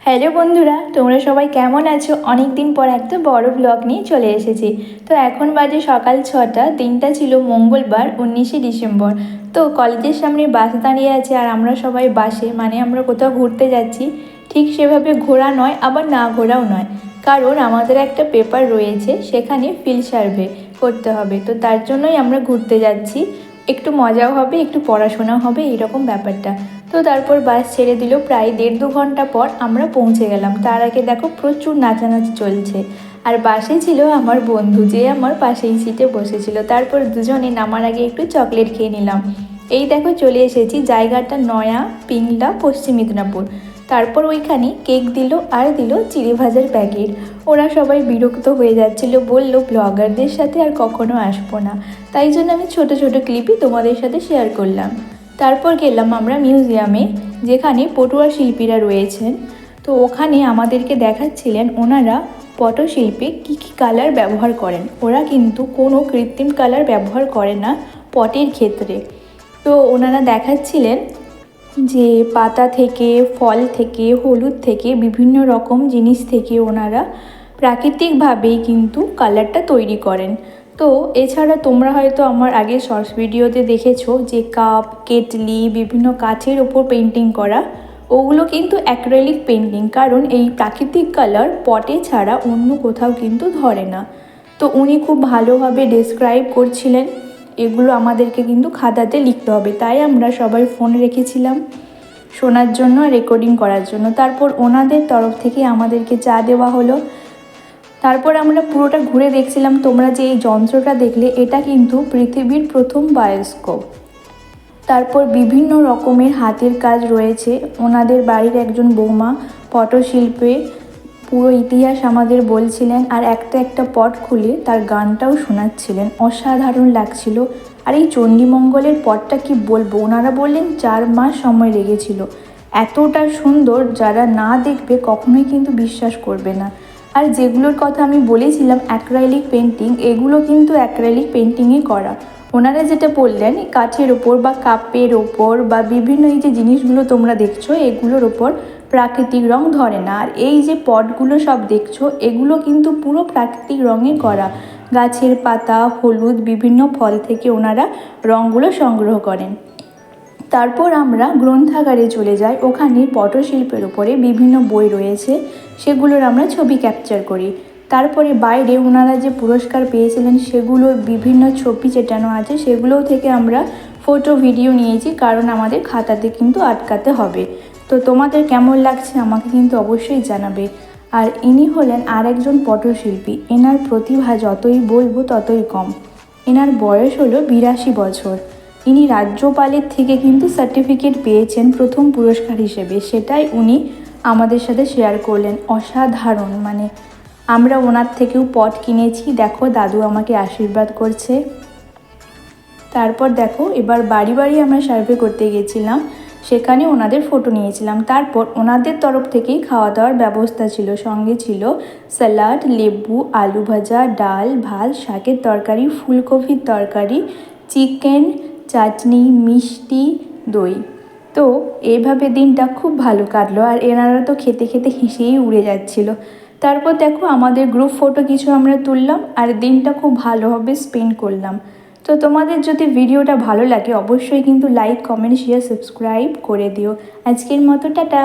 Hello বন্ধুরা, তোমরা সবাই কেমন আছো? অনেক দিন পর একটা বড় ব্লগ নিয়ে চলে এসেছি। তো এখন বাজে সকাল 6টা, দিনটা ছিল মঙ্গলবার 19শে ডিসেম্বর। তো কলেজের সামনে বাস দাঁড়িয়ে আছে আর আমরা সবাই বাসে, মানে আমরা কোথাও ঘুরতে যাচ্ছি। ঠিক সেভাবে ঘোরা নয়, আবার না ঘোরাও নয়, কারণ আমাদের একটা পেপার রয়েছে, সেখানে ফিল্ড সার্ভে করতে হবে। তো তার জন্যই আমরা ঘুরতে যাচ্ছি। একটু মজাও হবে, একটু পড়াশোনাও হবে, এইরকম ব্যাপারটা। তো তারপর বাস ছেড়ে দিল। প্রায় 1.5-2 ঘন্টা পর আমরা পৌঁছে গেলাম। তার আগে দেখো প্রচুর নাচানাচি চলছে। আর বাসে ছিল আমার বন্ধু, যে আমার পাশেই সিটে বসেছিল। তারপর দুজনে নামার আগে একটু চকলেট খেয়ে নিলাম। এই দেখো চলে এসেছি, জায়গাটা নয়া পিংলা, পশ্চিম মিদনাপুর। তারপর ওইখানে কেক দিল আর দিল চিড়ে ভাজার প্যাকেট। ওরা সবাই বিরক্ত হয়ে যাচ্ছিল, বলল ব্লগারদের সাথে আর কখনো আসবো না। তাই জন্য আমি ছোট ছোট ক্লিপই তোমাদের সাথে শেয়ার করলাম। তারপর গেলাম আমরা মিউজিয়ামে, যেখানে পটুয়া শিল্পীরা রয়েছেন। তো ওখানে আমাদেরকে দেখাচ্ছিলেন ওনারা পটশিল্পে কী কী কালার ব্যবহার করেন। ওরা কিন্তু কোনো কৃত্রিম কালার ব্যবহার করে না পটের ক্ষেত্রে। তো ওনারা দেখাচ্ছিলেন যে পাতা থেকে, ফল থেকে, হলুদ থেকে, বিভিন্ন রকম জিনিস থেকে ওনারা প্রাকৃতিকভাবেই কিন্তু কালারটা তৈরি করেন। তো এছাড়া তোমরা হয়তো আমার আগের শর্টস ভিডিওতে দেখেছো যে কাপ, কেটলি, বিভিন্ন কাচের ওপর পেন্টিং করা, ওগুলো কিন্তু অ্যাক্রেলিক পেন্টিং, কারণ এই প্রাকৃতিক কালার পটে ছাড়া অন্য কোথাও কিন্তু ধরে না। তো উনি খুব ভালোভাবে ডেসক্রাইব করছিলেন। এগুলো আমাদেরকে কিন্তু খাতাতে লিখতে হবে, তাই আমরা সবাই ফোন রেখেছিলাম শোনার জন্য, রেকর্ডিং করার জন্য। তারপর ওনাদের তরফ থেকে আমাদেরকে চা দেওয়া হলো। তারপর আমরা পুরোটা ঘুরে দেখছিলাম। তোমরা যে এই যন্ত্রটা দেখলে, এটা কিন্তু পৃথিবীর প্রথম বায়োস্কোপ। তারপর বিভিন্ন রকমের হাতের কাজ রয়েছে। ওনাদের বাড়ির একজন বৌমা পটশিল্পে পুরো ইতিহাস আমাদের বলছিলেন, আর একটা একটা পট খুলে তার গানটাও শোনাচ্ছিলেন। অসাধারণ লাগছিল। আর এই চণ্ডীমঙ্গলের পটটা কি বলবো, ওনারা বললেন 4 মাস সময় লেগেছিল। এতটা সুন্দর, যারা না দেখবে কখনোই কিন্তু বিশ্বাস করবে না। আর যেগুলোর কথা আমি বলেছিলাম অ্যাক্রাইলিক পেন্টিং, এগুলো কিন্তু অ্যাক্রাইলিক পেন্টিংই করা। ওনারা যেটা বললেন, কাঠের ওপর বা কাপের ওপর বা বিভিন্ন এই যে জিনিসগুলো তোমরা দেখছো, এগুলোর ওপর প্রাকৃতিক রং ধরে না। আর এই যে পটগুলো সব দেখছো, এগুলো কিন্তু পুরো প্রাকৃতিক রঙে করা। গাছের পাতা, হলুদ, বিভিন্ন ফল থেকে ওনারা রঙগুলো সংগ্রহ করেন। তারপর আমরা গ্রন্থাগারে চলে যাই। ওখানে পটশিল্পের উপরে বিভিন্ন বই রয়েছে, সেগুলোর আমরা ছবি ক্যাপচার করি। তারপরে বাইরে ওনারা যে পুরস্কার পেয়েছিলেন সেগুলোর বিভিন্ন ছবি চেটানো আছে, সেগুলোও থেকে আমরা ফটো ভিডিও নিয়েছি, কারণ আমাদের খাতাতে কিন্তু আটকাতে হবে। তো তোমাদের কেমন লাগছে আমাকে কিন্তু অবশ্যই জানাবে। আর ইনি হলেন আর একজন পটশিল্পী। এনার প্রতিভা যতই বলবো ততই কম। এনার বয়স হলো 82 বছর। ইনি রাজ্যপালের থেকে কিন্তু সার্টিফিকেট পেয়েছেন প্রথম পুরস্কার হিসেবে, সেটাই উনি আমাদের সাথে শেয়ার করলেন। অসাধারণ, মানে আমরা ওনার থেকেও পট কিনেছি। দেখো দাদু আমাকে আশীর্বাদ করছে। তারপর দেখো এবার বাড়ি বাড়ি আমরা সার্ভে করতে গেছিলাম, সেখানে ওনাদের ফটো নিয়েছিলাম। তারপর ওনাদের তরফ থেকেই খাওয়া দাওয়ার ব্যবস্থা ছিল। সঙ্গে ছিল স্যালাড, লেবু, আলু ভাজা, ডাল, ভাত, শাকের তরকারি, ফুলকপির তরকারি, চিকেন, চাটনি, মিষ্টি, দই। তো এইভাবে দিনটা খুব ভালো কাটলো। আর এনারা তো খেতে খেতে হেসেই উড়ে যাচ্ছিল। তারপর দেখো আমাদের গ্রুপ ফটো কিছু আমরা তুললাম, আর দিনটা খুব ভালোভাবে স্পেন্ড করলাম। তো তোমাদের যদি ভিডিওটা ভালো লাগে অবশ্যই কিন্তু লাইক, কমেন্ট, শেয়ার, সাবস্ক্রাইব করে দিও। আজকের মতো টাটা।